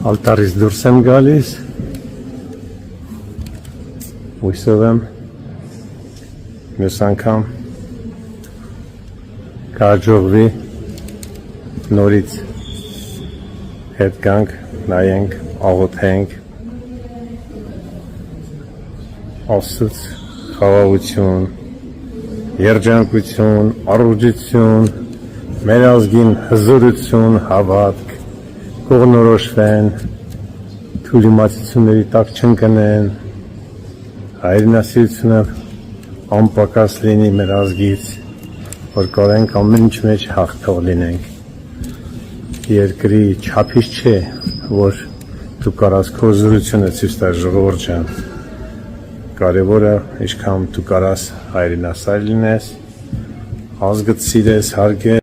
Ալտարից դուրս եմ գալիս, հույսով եմ մյուս անգամ կհաջողվի նորից հետ գանք, նայենք, աղոթենք, Աստծուց խաղաղություն, երջանկություն, առողջություն, մեր ազգին հզորություն, հավատք, կողնորոշվեն, թուլիմացությունների տակ չընկնեն, հայրենասիրությունը անպակաս լինի մեր ազգից, որ կարենք ամեն ինչ մեջ հաղթող լինենք։ Երկրի չափից չէ, որ դու կարաս քո զորությունը ցույց տալ ժողովուրդ ջան։ Կարևորը ինչքան դու կարաս հայրենասեր լինես, ազգդ սիրես, հարգես